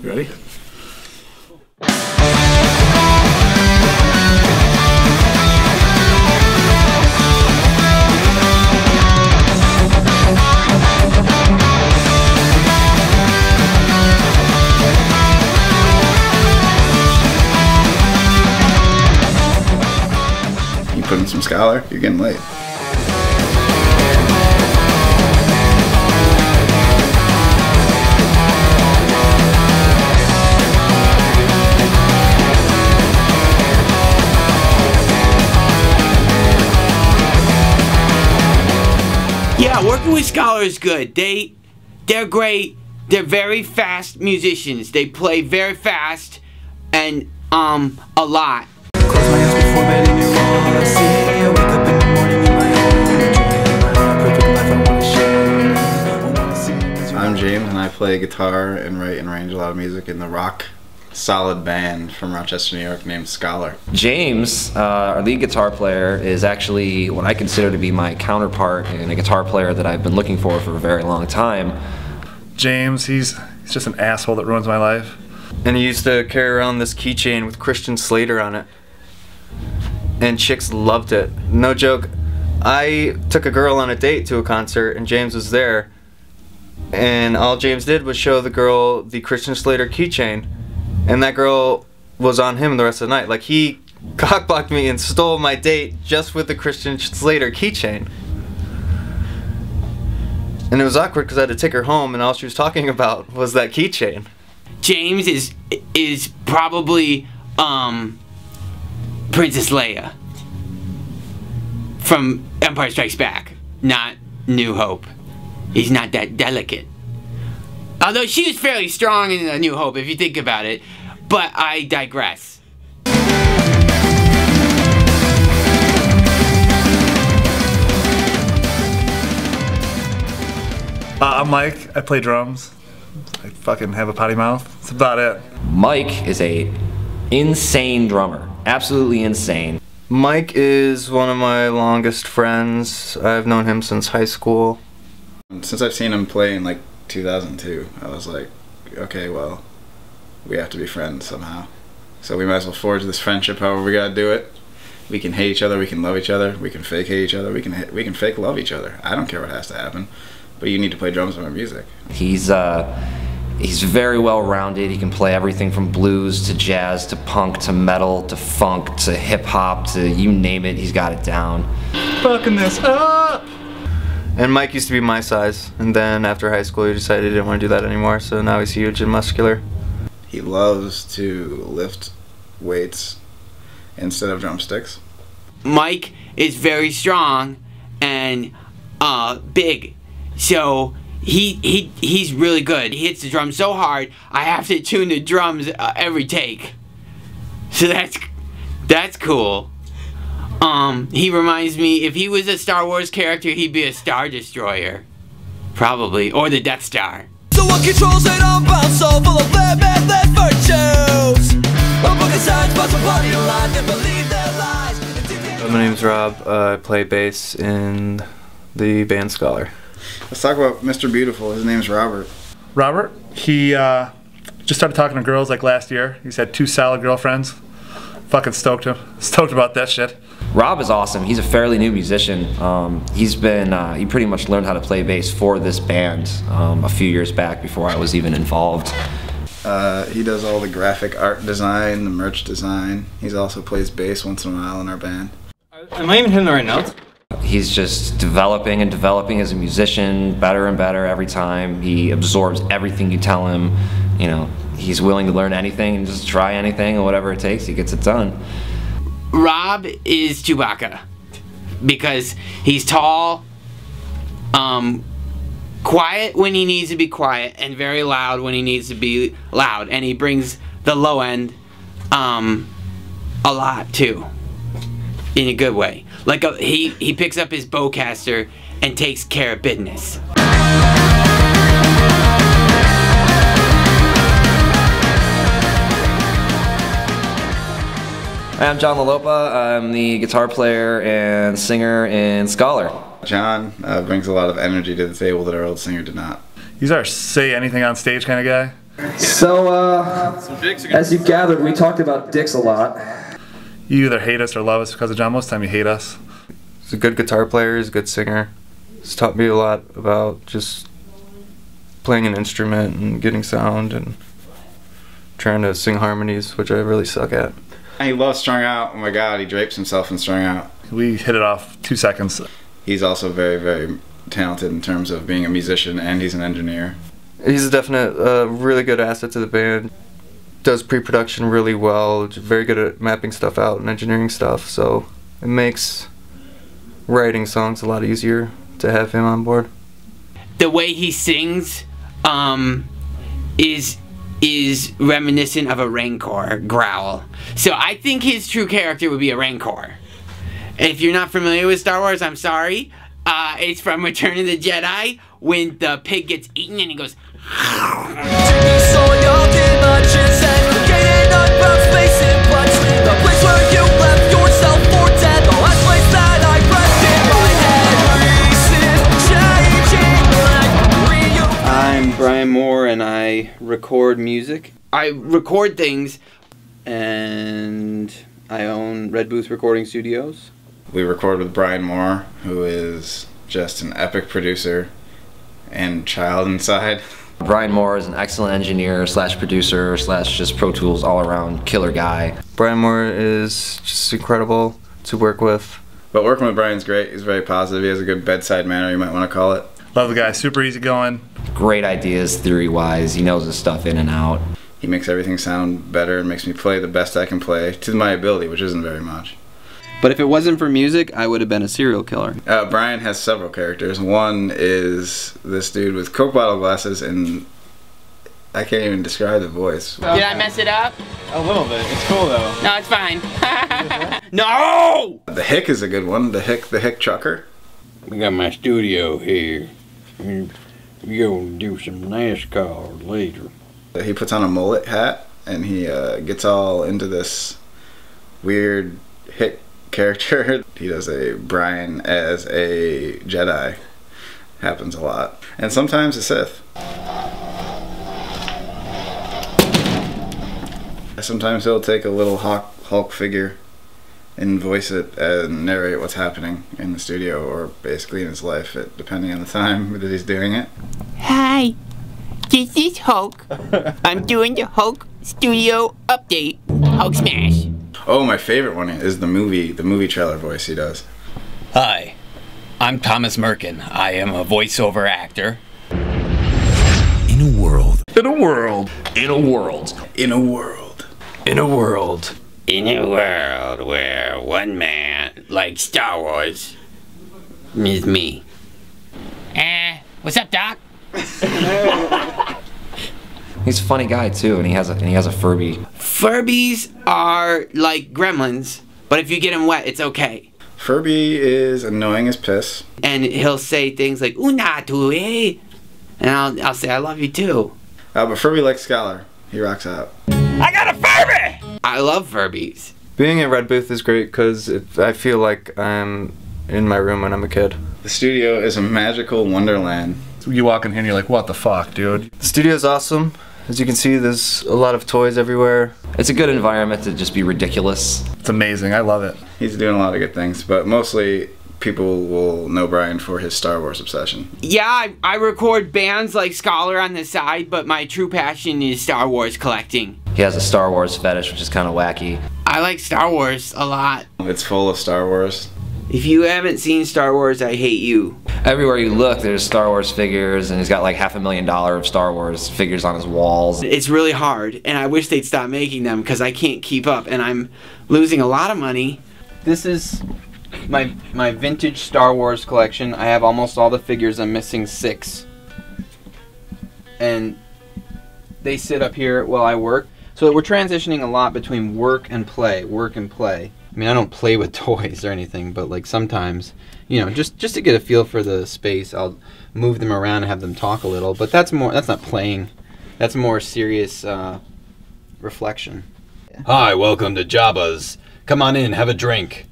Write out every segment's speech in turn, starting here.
You ready? You put in some Scholar, you're getting late. Yeah, working with Scholar is good. They're great. They're very fast musicians. They play very fast and a lot. Close my eyes before bed and you wanna see. I wake up in the morning in my own perfect life I wanna share. I'm James and I play guitar and write and arrange a lot of music in the rock solid band from Rochester, New York named Scholar. James, our lead guitar player, is actually what I consider to be my counterpart and a guitar player that I've been looking for a very long time. James, he's just an asshole that ruins my life. And he used to carry around this keychain with Christian Slater on it. And chicks loved it. No joke. I took a girl on a date to a concert and James was there. And all James did was show the girl the Christian Slater keychain. And that girl was on him the rest of the night. Like, he cockblocked me and stole my date just with the Christian Slater keychain. And it was awkward because I had to take her home and all she was talking about was that keychain. James is probably Princess Leia from Empire Strikes Back, not New Hope. He's not that delicate. Although she was fairly strong in A New Hope, if you think about it. But I digress. I'm Mike. I play drums. I fucking have a potty mouth. That's about it. Mike is a insane drummer. Absolutely insane. Mike is one of my longest friends. I've known him since high school. Since I've seen him play in like 2002, I was like, okay, well, we have to be friends somehow. So we might as well forge this friendship however we gotta do it. We can hate each other, we can love each other, we can fake hate each other, we can fake love each other. I don't care what has to happen, but you need to play drums on my music. He's very well rounded. He can play everything from blues to jazz to punk to metal to funk to hip hop to you name it, he's got it down. Fucking this up! And Mike used to be my size, and then after high school he decided he didn't want to do that anymore, so now he's huge and muscular. He loves to lift weights instead of drumsticks. Mike is very strong and big, so he's really good. He hits the drums so hard I have to tune the drums every take. So that's cool. He reminds me, if he was a Star Wars character, he'd be a Star Destroyer, probably, or the Death Star. So what controls an unbound soul full of limitless virtues? A book of signs, but somebody alive that believe their lies. My name's Rob. I play bass in the band Scholar. Let's talk about Mr. Beautiful. His name's Robert. Robert, he just started talking to girls like last year. He's had 2 solid girlfriends. Fucking stoked about that shit. Rob is awesome. He's a fairly new musician. He pretty much learned how to play bass for this band a few years back before I was even involved. He does all the graphic art design, the merch design. He also plays bass once in a while in our band. Am I even hitting the right notes? He's just developing and developing as a musician, better and better every time. He absorbs everything you tell him. You know, he's willing to learn anything and just try anything, and whatever it takes, he gets it done. Rob is Chewbacca because he's tall, quiet when he needs to be quiet, and very loud when he needs to be loud, and he brings the low end a lot too, in a good way. Like he picks up his bowcaster and takes care of business. I'm John LaLopa. I'm the guitar player and singer in Scholar. John brings a lot of energy to the table that our old singer did not. He's our say anything on stage kind of guy. So, as you gathered, we talked about dicks a lot. You either hate us or love us because of John. Most of the time you hate us. He's a good guitar player, he's a good singer. He's taught me a lot about just playing an instrument and getting sound and trying to sing harmonies, which I really suck at. He loves Strung Out. Oh my god, he drapes himself in Strung Out. We hit it off 2 seconds. He's also very, very talented in terms of being a musician, and he's an engineer. He's a definite, really good asset to the band. Does pre-production really well, very good at mapping stuff out and engineering stuff, so it makes writing songs a lot easier to have him on board. The way he sings is reminiscent of a Rancor growl. So I think his true character would be a Rancor. If you're not familiar with Star Wars, I'm sorry. It's from Return of the Jedi when the pig gets eaten and he goes. I'm Brian Moore and I record music. I record things and I own Redbooth Recording Studios. We record with Brian Moore, who is just an epic producer and child inside. Brian Moore is an excellent engineer slash producer slash just Pro Tools all around killer guy. Brian Moore is just incredible to work with. But working with Brian's great. He's very positive. He has a good bedside manner, you might want to call it. Love the guy. Super easy going. Great ideas theory-wise. He knows his stuff in and out. He makes everything sound better and makes me play the best I can play to my ability, which isn't very much. But if it wasn't for music, I would have been a serial killer. Brian has several characters. One is this dude with Coke bottle glasses, and I can't even describe the voice. Did I mess it up? A little bit. It's cool though. No, it's fine. No! The Hick is a good one. The Hick trucker. We got my studio here. We're gonna do some NASCAR later. He puts on a mullet hat, and he gets all into this weird Hick character. He does a Brian as a Jedi. Happens a lot. And sometimes a Sith. Sometimes he'll take a little Hulk figure and voice it and narrate what's happening in the studio or basically in his life, depending on the time that he's doing it. Hi, this is Hulk. I'm doing the Hulk Studio Update. Hulk Smash. Oh, my favorite one is the movie trailer voice he does. Hi, I'm Thomas Merkin. I am a voiceover actor. In a world. In a world. In a world. In a world. In a world. In a world where one man, like Star Wars, is me. What's up, Doc? He's a funny guy too, and he has a Furby. Furbies are like gremlins, but if you get them wet, it's okay. Furby is annoying as piss. And he'll say things like "Una tu eh," and I'll say "I love you too." But Furby likes Scholar. He rocks out. I got a Furby! I love Furbies. Being at Redbooth is great because I feel like I'm in my room when I'm a kid. The studio is a magical wonderland. You walk in here and you're like, what the fuck, dude? The studio's awesome. As you can see, there's a lot of toys everywhere. It's a good environment to just be ridiculous. It's amazing. I love it. He's doing a lot of good things, but mostly people will know Brian for his Star Wars obsession. Yeah, I record bands like Scholar on the side, but my true passion is Star Wars collecting. He has a Star Wars fetish, which is kind of wacky. I like Star Wars a lot. It's full of Star Wars. If you haven't seen Star Wars, I hate you. Everywhere you look, there's Star Wars figures, and he's got like $500,000 of Star Wars figures on his walls. It's really hard, and I wish they'd stop making them because I can't keep up, and I'm losing a lot of money. This is my vintage Star Wars collection. I have almost all the figures. I'm missing 6. And they sit up here while I work. So we're transitioning a lot between work and play. I mean, I don't play with toys or anything, but like sometimes, you know, just to get a feel for the space, I'll move them around and have them talk a little. But that's not playing. That's more serious reflection. Hi, welcome to Jabba's. Come on in, have a drink.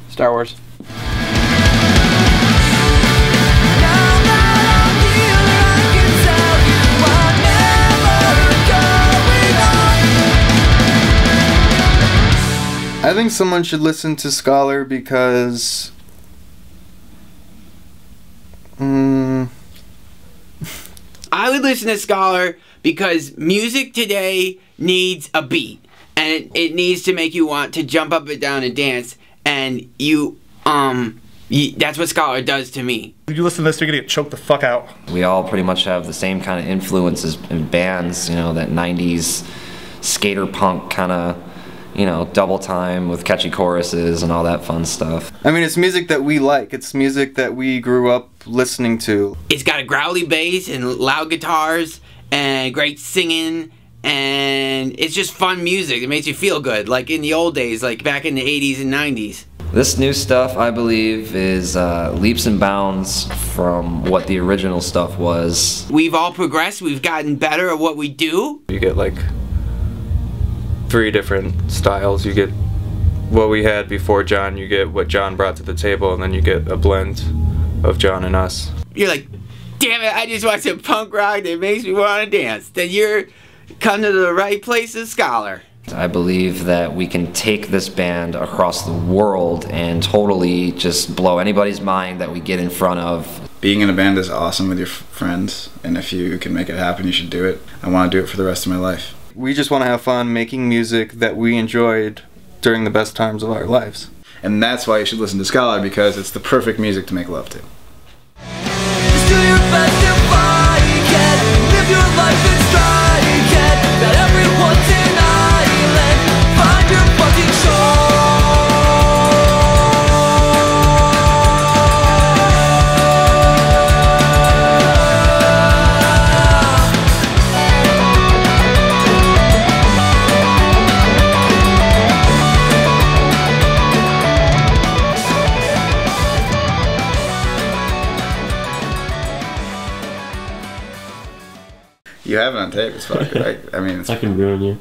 Star Wars. Now that I'm here, I can tell I think someone should listen to Scholar because I would listen to Scholar because music today needs a beat, and it needs to make you want to jump up and down and dance, and that's what Scholar does to me. If you listen to this, you're gonna get choked the fuck out. We all pretty much have the same kind of influences in bands, you know, that 90s skater punk kind of, you know, double time with catchy choruses and all that fun stuff. I mean, it's music that we like. It's music that we grew up listening to. It's got a growly bass and loud guitars and great singing, and it's just fun music. It makes you feel good, like in the old days, like back in the 80s and 90s. This new stuff, I believe, is leaps and bounds from what the original stuff was. We've all progressed. We've gotten better at what we do. You get like 3 different styles. You get what we had before John, you get what John brought to the table, and then you get a blend of John and us. You're like, damn it, I just want some punk rock that makes me want to dance. Then you're come to the right place as Scholar. I believe that we can take this band across the world and totally just blow anybody's mind that we get in front of. Being in a band is awesome with your friends, and if you can make it happen, you should do it. I want to do it for the rest of my life. We just want to have fun making music that we enjoyed during the best times of our lives. And that's why you should listen to Scholar, because it's the perfect music to make love to. Just do your best and fight it. Live your life and strike it. That everyone's an island. Find your fucking You have it on tape as fuck, right? I mean, it's I can ruin you.